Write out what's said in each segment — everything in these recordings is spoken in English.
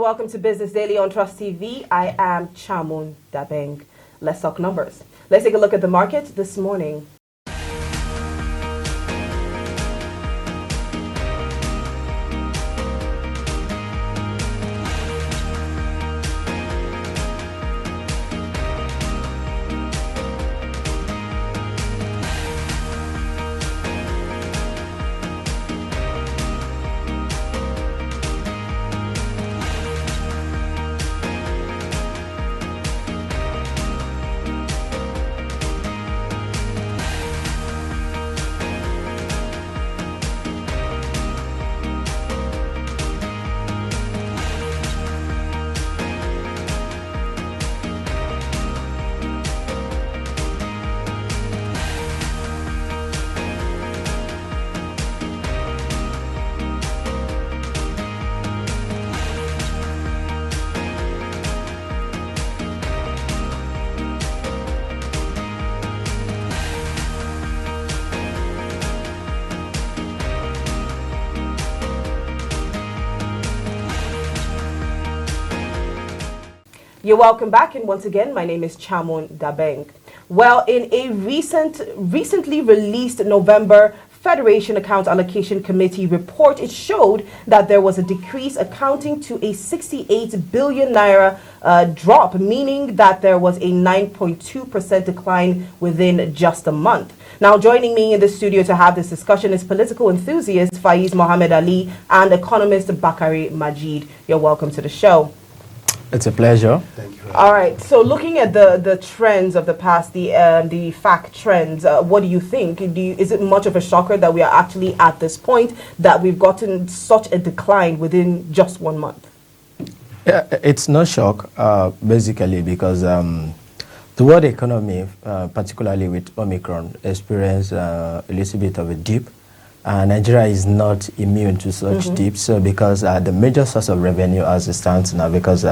welcome to Business Daily on Trust TV. I am Chamun Dabeng. Let's talk numbers. Let's take a look at the market this morning. You're welcome back, and once again, my name is Chamon Dabeng. Well, in a recently released November Federation Account Allocation Committee report, it showed that there was a decrease accounting to a 68 billion naira drop, meaning that there was a 9.2% decline within just a month. Now, joining me in the studio to have this discussion is political enthusiast Faiz Mohammed Ali and economist Bakari Majid. You're welcome to the show. It's a pleasure. Thank you. All right. So, looking at the trends of the past, the FAAC trends, what do you think? Is it much of a shocker that we are actually at this point that we've gotten such a decline within just 1 month? Yeah, it's no shock, basically, because the world economy, particularly with Omicron, experienced a little bit of a dip. Nigeria is not immune to such dips, so because the major source of revenue as it stands now, because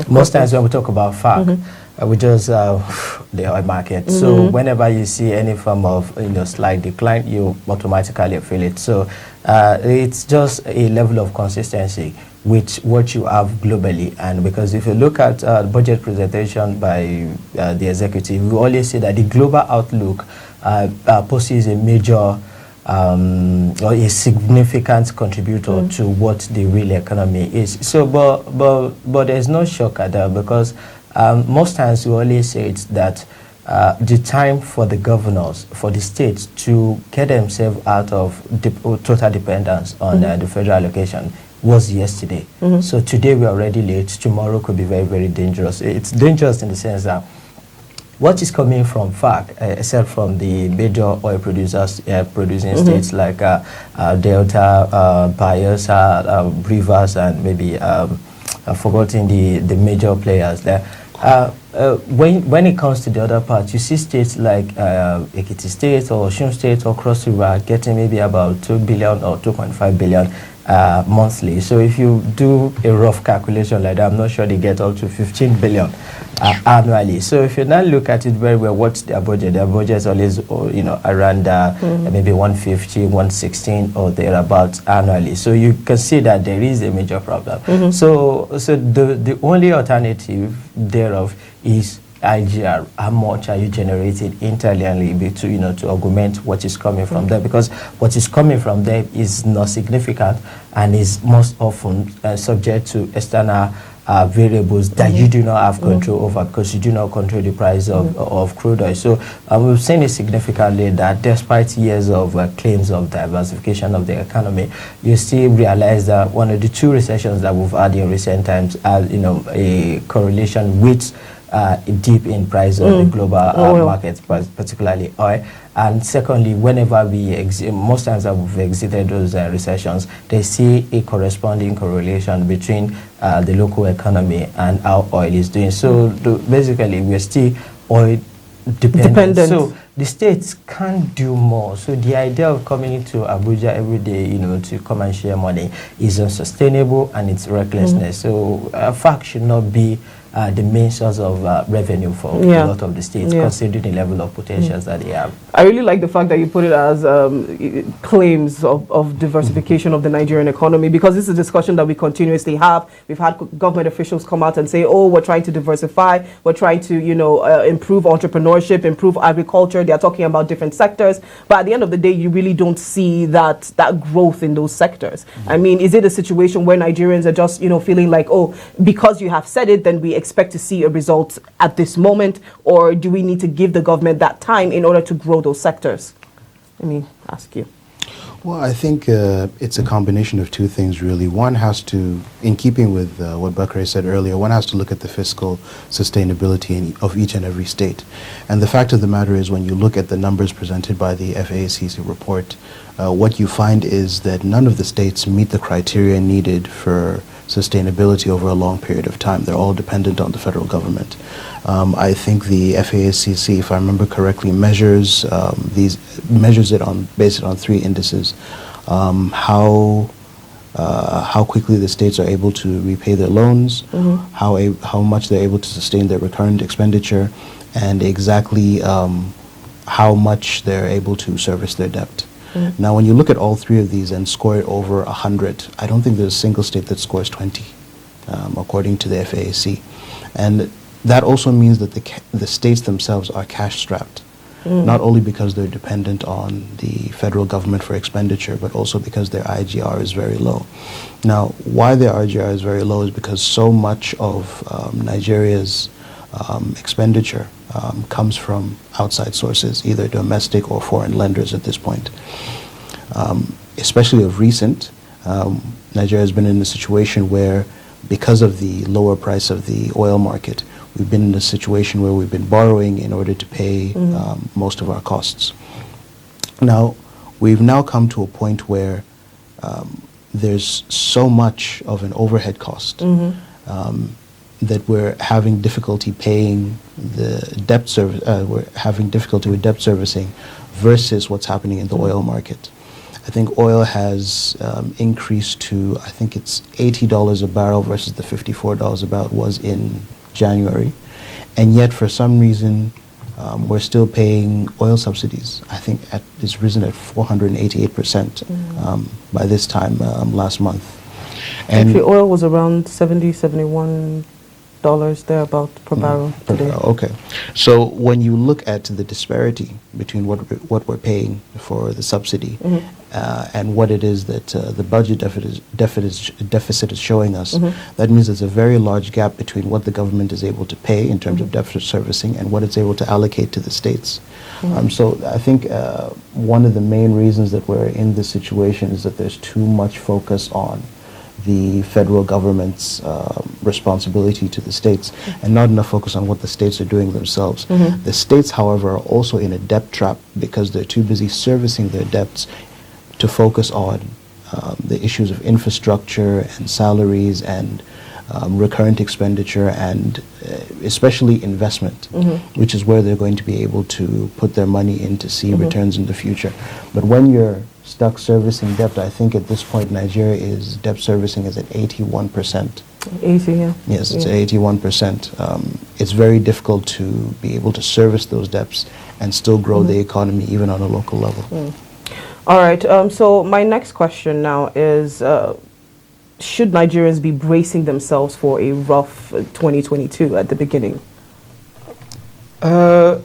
most times when we talk about FAAC, we just the oil market. So whenever you see any form of slight decline, you automatically feel it. So it's just a level of consistency with what you have globally. And because if you look at budget presentation by the executive, we always say that the global outlook poses a major or a significant contributor to what the real economy is. So, but there's no shock at that, because most times we always say it's that the time for the governors, for the states to get themselves out of total dependence on the federal allocation was yesterday. So today we're already late. Tomorrow could be very, very dangerous. It's dangerous in the sense that what is coming from FAAC, except from the major oil producers producing states like Delta, Bayelsa, Rivers, and maybe I've forgotten the major players there. When it comes to the other part, you see states like Ekiti State or Osun State or Cross River getting maybe about 2 billion or 2.5 billion monthly. So if you do a rough calculation like that, I'm not sure they get up to 15 billion annually. So if you now look at it very well, what's their budget? Their budget is always around maybe 150, 116 or thereabouts annually. So you can see that there is a major problem. So the only alternative thereof is IGR. How much are you generating internally to augment what is coming from there? Because what is coming from there is not significant and is most often subject to external variables that you do not have control over, because you do not control the price of crude oil. So we've seen it significantly that despite years of claims of diversification of the economy, you still realize that one of the two recessions that we've had in recent times has a correlation with a dip in price of the global markets, particularly oil. And secondly, whenever we most times that we've exited those recessions, they see a corresponding correlation between the local economy and how oil is doing. So basically, we're still oil dependent. So the states can't do more. So the idea of coming into Abuja every day, to come and share money is unsustainable and it's recklessness. So FAAC should not be the main source of revenue for a lot of the states, considering the level of potentials that they have. I really like the fact that you put it as claims of diversification of the Nigerian economy, because this is a discussion that we continuously have. We've had government officials come out and say, oh, we're trying to diversify, we're trying to, improve entrepreneurship, improve agriculture. They're talking about different sectors, but at the end of the day, you really don't see that growth in those sectors. I mean, is it a situation where Nigerians are just, feeling like, oh, because you have said it, then we expect to see a result at this moment, or do we need to give the government that time in order to grow those sectors? Let me ask you. Well, I think it's a combination of two things, really. One has to, in keeping with what Bakare said earlier, one has to look at the fiscal sustainability of each and every state. And the fact of the matter is, when you look at the numbers presented by the FAAC report, what you find is that none of the states meet the criteria needed for sustainability over a long period of time. They're all dependent on the federal government. I think the FAAC, if I remember correctly, measures based it on three indices: how quickly the states are able to repay their loans, how much they're able to sustain their recurrent expenditure, and exactly how much they're able to service their debt. Now, when you look at all three of these and score it over 100, I don't think there's a single state that scores 20, according to the FAAC. And that also means that the states themselves are cash-strapped, not only because they're dependent on the federal government for expenditure, but also because their IGR is very low. Now, why their IGR is very low is because so much of Nigeria's expenditure comes from outside sources, either domestic or foreign lenders at this point. Especially of recent, Nigeria has been in a situation where, because of the lower price of the oil market, we've been in a situation where we've been borrowing in order to pay most of our costs. Now, we've now come to a point where there's so much of an overhead cost that we're having difficulty paying the debt service. We're having difficulty with debt servicing versus what's happening in the oil market. I think oil has increased to, I think it's $80 a barrel versus the $54 a barrel it was in January, and yet for some reason we're still paying oil subsidies. I think it's risen at 488% by this time last month. And actually, oil was around $71 thereabout per barrel today. Okay, so when you look at the disparity between what we're paying for the subsidy and what it is that the budget deficit is showing us, that means there's a very large gap between what the government is able to pay in terms of deficit servicing and what it's able to allocate to the states. So I think one of the main reasons that we're in this situation is that there's too much focus on the federal government's responsibility to the states and not enough focus on what the states are doing themselves. The states, however, are also in a debt trap because they're too busy servicing their debts to focus on the issues of infrastructure and salaries and recurrent expenditure and especially investment, which is where they're going to be able to put their money in to see returns in the future. But when you're stuck servicing debt, I think at this point Nigeria's debt servicing is at 81%. 80, yeah. Yes, it's at 81%. It's very difficult to be able to service those debts and still grow the economy even on a local level. All right, so my next question now is, should Nigerians be bracing themselves for a rough 2022 at the beginning? We're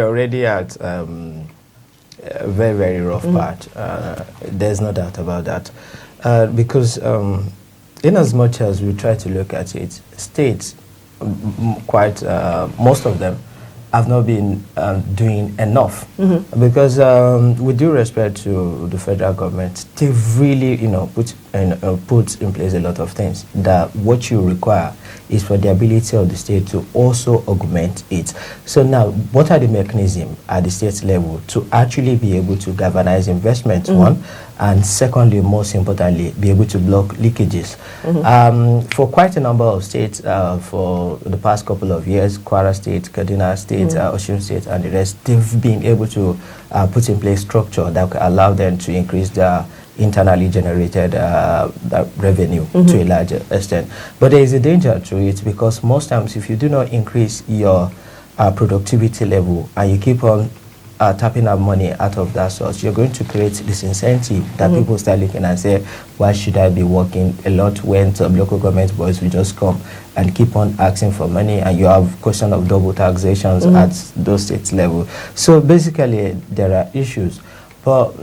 already at a very, very rough part. There's no doubt about that. Because in as much as we try to look at it, states, most of them, have not been doing enough. Because with due respect to the federal government, they've really, put in place a lot of things that what you require is for the ability of the state to also augment it. So now, what are the mechanisms at the state level to actually be able to galvanize investment, one, and secondly, most importantly, be able to block leakages? For quite a number of states, for the past couple of years, Kwara State, Kaduna State, Osun State, and the rest, they've been able to put in place structure that will allow them to increase their internally generated revenue to a large extent. But there is a danger to it, because most times if you do not increase your productivity level and you keep on tapping out money out of that source, you're going to create this incentive that people start looking and say, why should I be working a lot when some local government boys will just come and keep on asking for money, and you have question of double taxations at those states level. So basically there are issues. But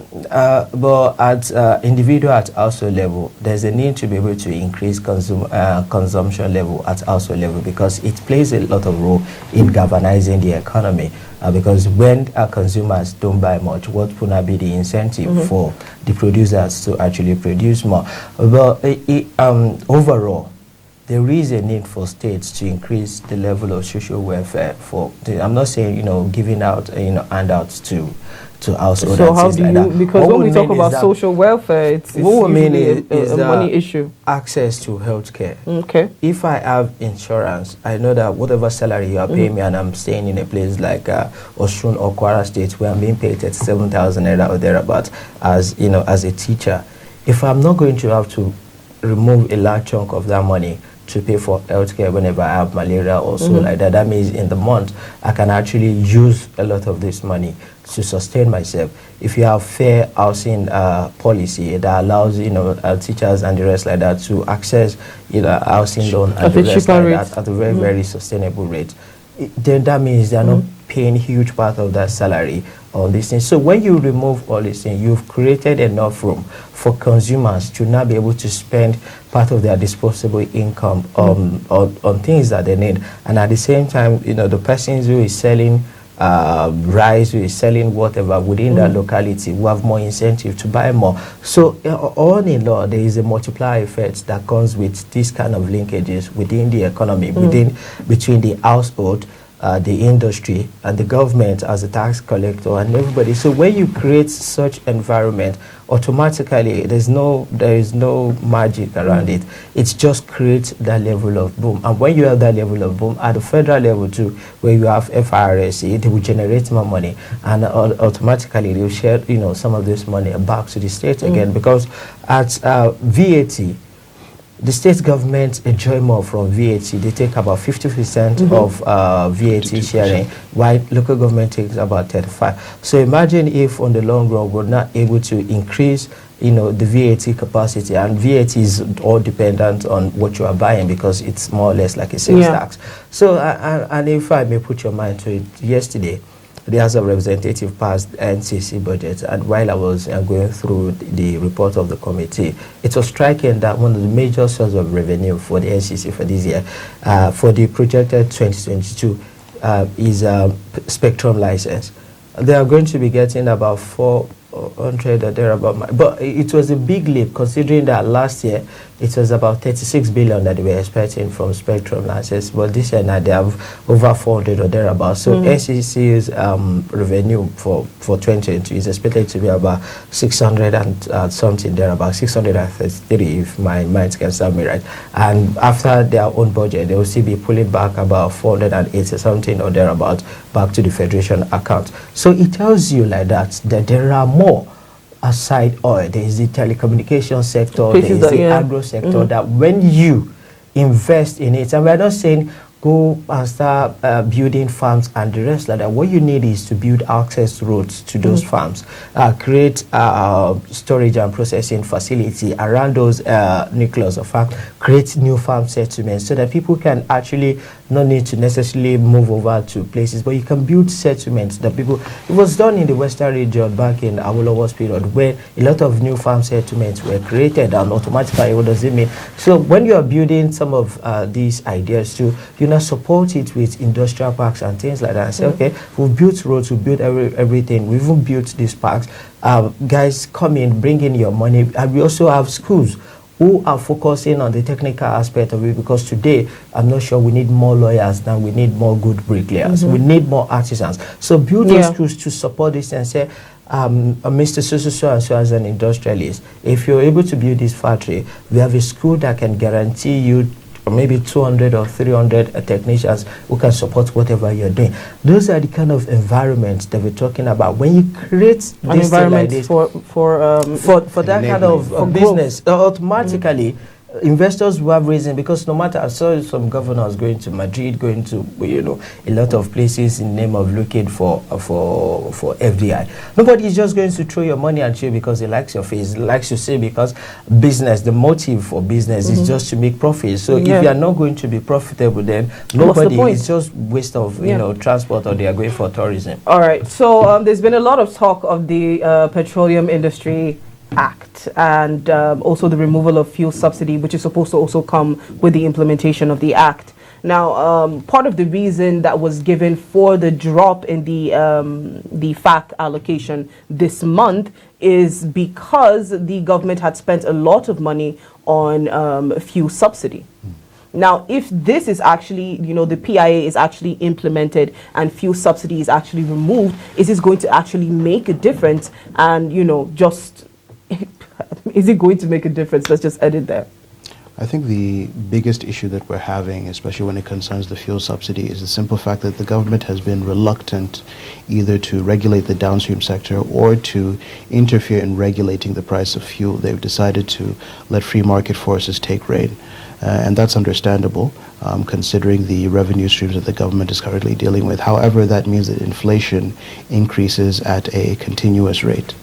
at individual, at household level, there's a need to be able to increase consumption level at household level, because it plays a lot of role in galvanizing the economy. Because when our consumers don't buy much, what would not be the incentive for the producers to actually produce more? But overall, there is a need for states to increase the level of social welfare. I'm not saying giving out handouts to households. So how do like you? that. Because when we talk about social welfare, it's usually a money issue. Access to healthcare. Okay. If I have insurance, I know that whatever salary you are paying me, and I'm staying in a place like Osun or Kwara State where I'm being paid 37,000 naira or thereabout as a teacher, if I'm not going to have to remove a large chunk of that money to pay for healthcare whenever I have malaria or so like that, that means in the month I can actually use a lot of this money to sustain myself. If you have fair housing policy that allows teachers and the rest like that to access housing loan and the rest like that at a very very sustainable rate, then that means they are not paying huge part of that salary on these things. So when you remove all these things, you've created enough room for consumers to now be able to spend part of their disposable income on things that they need. And at the same time, the persons who is selling rice, who is selling whatever within that locality, who have more incentive to buy more. So all in all, there is a multiplier effect that comes with this kind of linkages within the economy, between the household, the industry, and the government as a tax collector and everybody. So when you create such environment, automatically there is no magic around it. It just creates that level of boom. And when you have that level of boom at the federal level too, where you have FAAC, they will generate more money, and automatically they will share some of this money back to the state again, because at VAT, the state government enjoy more from VAT. They take about 50% of VAT sharing, while local government takes about 35%. So imagine if on the long run we're not able to increase the VAT capacity, and VAT is all dependent on what you are buying, because it's more or less like a sales tax. So and if I may put your mind to it, yesterday the House of Representatives passed NCC budget, and while I was going through the report of the committee, it was striking that one of the major sources of revenue for the NCC for this year, for the projected 2022, is spectrum license. They are going to be getting about 400 or thereabout, but it was a big leap considering that last year it was about 36 billion that they were expecting from spectrum license, but this year now they have over 400 or thereabout. So NCC's revenue for 2022 is expected to be about 600 and something thereabout, 633 if my mind can serve me right. And after their own budget, they will still be pulling back about 480 something or thereabout back to the federation account. So it tells you like that there are more aside oil. There is the telecommunication sector, there is the agro sector, that when you invest in it, and we're not saying go and start building farms and the rest like that. What you need is to build access roads to those farms, create storage and processing facility around those nucleus of farm, create new farm settlements so that people can actually not need to necessarily move over to places, but you can build settlements that people. It was done in the Western region back in Awolowo's period, where a lot of new farm settlements were created, and automatically, what does it mean? So when you are building some of these ideas too, you now support it with industrial parks and things like that, and say, okay, we've built roads, we've built everything, we've even built these parks. Guys, come in, bring in your money, and we also have schools who are focusing on the technical aspect of it, because today, I'm not sure we need more lawyers than we need more good bricklayers. We need more artisans. So build those schools to support this and say, Mr. So and so as an industrialist, if you're able to build this factory, we have a school that can guarantee you maybe 200 or 300 technicians who can support whatever you're doing. Those are the kind of environments that we're talking about. When you create this environment like this, for that kind of business, automatically investors will have reason, because no matter, I saw some governors going to Madrid, going to a lot of places in the name of looking for FDI. Nobody is just going to throw your money at you because he likes your face, he likes you say, because business, the motive for business is just to make profit. So if you are not going to be profitable, then nobody, it's just waste of transport, or they are going for tourism. All right. So there's been a lot of talk of the Petroleum Industry Act, and also the removal of fuel subsidy, which is supposed to also come with the implementation of the act. Now, part of the reason that was given for the drop in the FAAC allocation this month is because the government had spent a lot of money on fuel subsidy. Now, if this is actually, the PIA is actually implemented and fuel subsidy is actually removed, is this going to actually make a difference? And, is it going to make a difference? Let's just edit there. I think the biggest issue that we're having, especially when it concerns the fuel subsidy, is the simple fact that the government has been reluctant either to regulate the downstream sector or to interfere in regulating the price of fuel. They've decided to let free market forces take reign. And that's understandable, considering the revenue streams that the government is currently dealing with. However, that means that inflation increases at a continuous rate.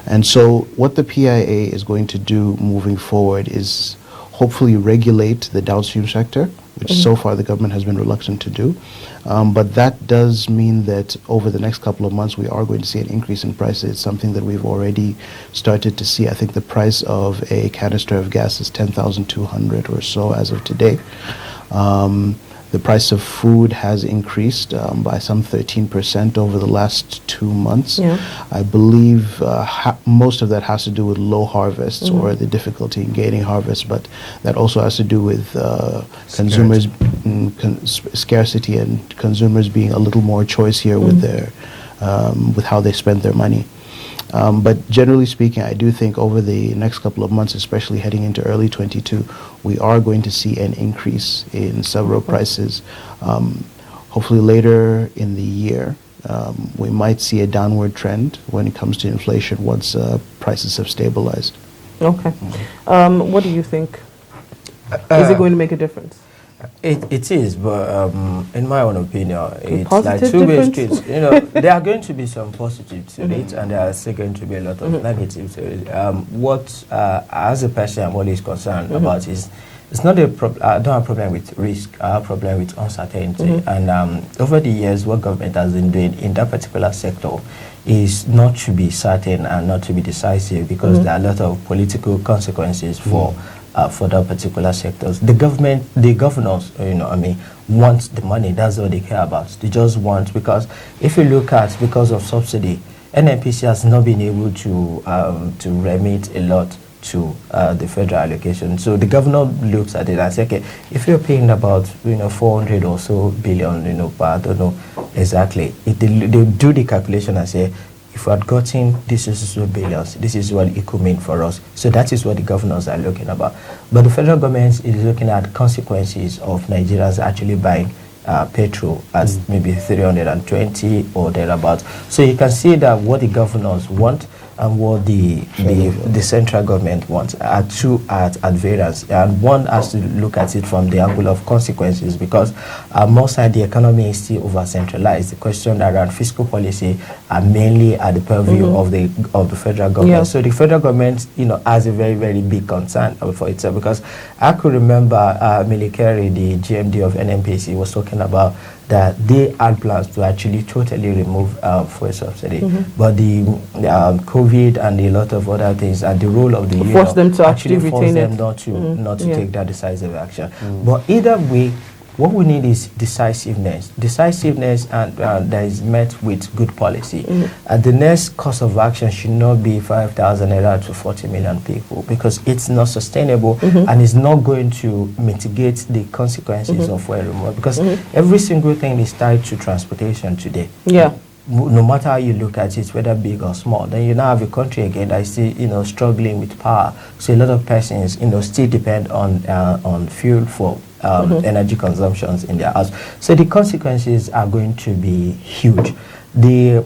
And so what the PIA is going to do moving forward is hopefully regulate the downstream sector, which so far the government has been reluctant to do. But that does mean that over the next couple of months, we are going to see an increase in prices. It's something that we've already started to see. I think the price of a canister of gas is 10,200 or so as of today. The price of food has increased by some 13% over the last 2 months. Yeah. I believe most of that has to do with low harvests or the difficulty in gaining harvests, but that also has to do with consumers scarcity and consumers being a little more choice here with their with how they spend their money. But generally speaking, I do think over the next couple of months, especially heading into early 22, we are going to see an increase in several prices. Hopefully later in the year, we might see a downward trend when it comes to inflation once prices have stabilized. Okay. What do you think? Is it going to make a difference? It is, but in my own opinion, it's like two-way streets. There are going to be some positives to it, and there are still going to be a lot of negatives to it. What, as a person, I'm always concerned about is, it's not a problem. I don't have a problem with risk. I have a problem with uncertainty. And over the years, what government has been doing in that particular sector is not to be certain and not to be decisive, because there are a lot of political consequences for that particular sectors. The governors, want the money. That's all they care about. They just want, because if you look at, because of subsidy, NNPC has not been able to remit a lot to the federal allocation. So the governor looks at it and says, okay, if you're paying about 400 or so billion, but I don't know exactly, they do the calculation and say, if we had gotten this is billions, this is what it could mean for us. So that is what the governors are looking about. But the federal government is looking at consequences of Nigerians actually buying petrol at maybe 320 or thereabouts. So you can see that what the governors want and what the central government wants are two at variance, and one has to look at it from the angle of consequences, because most of the economy is still over centralized. The question around fiscal policy are mainly at the purview of the federal government. Yeah. So the federal government has a very, very big concern for itself, because I could remember Milikeri, the GMD of NNPC, was talking about that they had plans to actually totally remove fuel subsidy, but the COVID and a lot of other things and the role of the union force them to actually retain them not to take that decisive action. But either way, what we need is decisiveness, and that is met with good policy. And the next course of action should not be 5,000 naira to 40 million people, because it's not sustainable and it's not going to mitigate the consequences of fuel removal, because every single thing is tied to transportation today. Yeah. no matter how you look at it, whether big or small, then you now have a country again that is still, struggling with power. So a lot of persons, still depend on fuel for energy consumptions in their house. So the consequences are going to be huge. The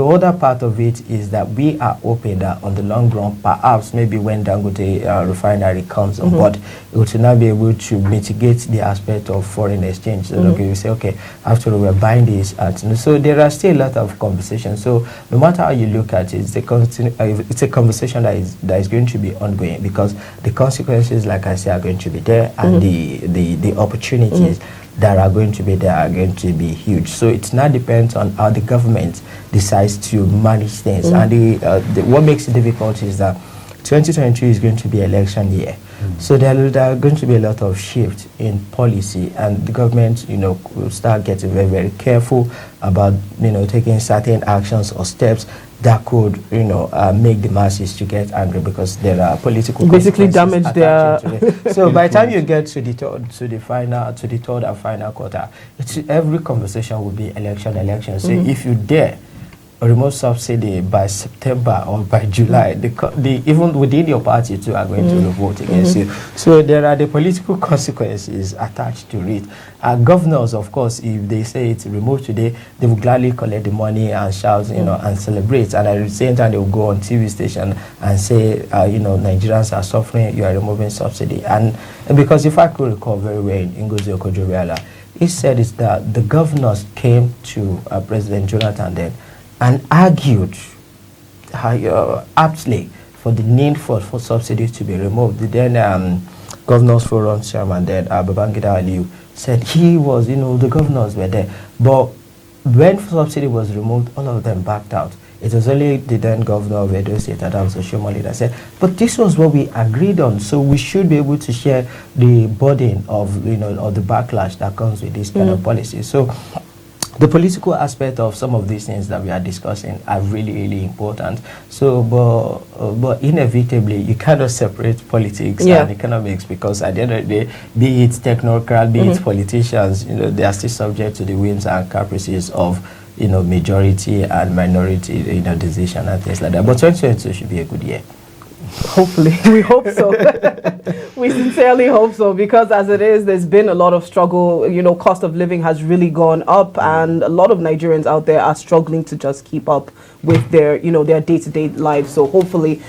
other part of it is that we are hoping that on the long run, perhaps maybe when Dangote refinery comes on board, it will now be able to mitigate the aspect of foreign exchange. So okay, we say, okay, after all, we're buying this at. So there are still a lot of conversations. So no matter how you look at it, it's a conversation that is going to be ongoing, because the consequences, like I say, are going to be there, and the opportunities that are going to be there are going to be huge. So it now depends on how the government decides to manage things. And what makes it difficult is that 2022 is going to be election year. So there are going to be a lot of shift in policy, and the government, will start getting very, very careful about, taking certain actions or steps that could, make the masses to get angry, because there are political basically damage their. So by the time you get to the third and final quarter, every conversation will be election. So if you dare remove subsidy by September or by July, even within your party too are going to vote against you. So there are the political consequences attached to it. Governors, of course, if they say it's removed today, they will gladly collect the money and shout, and celebrate. And at the same time, they will go on TV station and say, Nigerians are suffering, you are removing subsidy. And because if I could recall very well, in Ngozi Okonjo-Iweala, he said is that the governors came to President Jonathan then and argued aptly for the need for subsidies to be removed. The then Governors Forum chairman then, Babangida Aliyu, said he was, the governors were there. But when subsidy was removed, all of them backed out. It was only the then governor of Edo State, Adams Oshiomhole, that said, but this was what we agreed on, so we should be able to share the burden of, of the backlash that comes with this kind of policy. So the political aspect of some of these things that we are discussing are really, really important. So, but inevitably, you cannot separate politics and economics, because at the end of the day, be it technocrat, be it politicians, they are still subject to the whims and caprices of, majority and minority, decision and things like that. But 2022 should be a good year. Hopefully, we hope so. We sincerely hope so, because as it is, there's been a lot of struggle. Cost of living has really gone up, and a lot of Nigerians out there are struggling to just keep up with their, their day-to-day lives. So hopefully,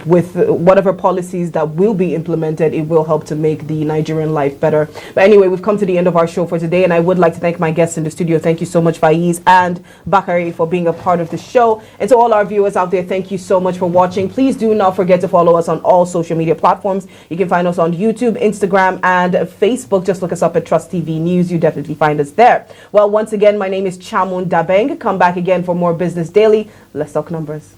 with whatever policies that will be implemented, it will help to make the Nigerian life better. But anyway, we've come to the end of our show for today, and I would like to thank my guests in the studio. Thank you so much, Faiz and Bakari, for being a part of the show. And to all our viewers out there, thank you so much for watching. Please do not forget to follow us on all social media platforms. You can find us on YouTube, Instagram, and Facebook. Just look us up at Trust TV News. You definitely find us there. Well, once again, my name is Chamun Dabeng. Come back again for more Business Daily. Let's talk numbers.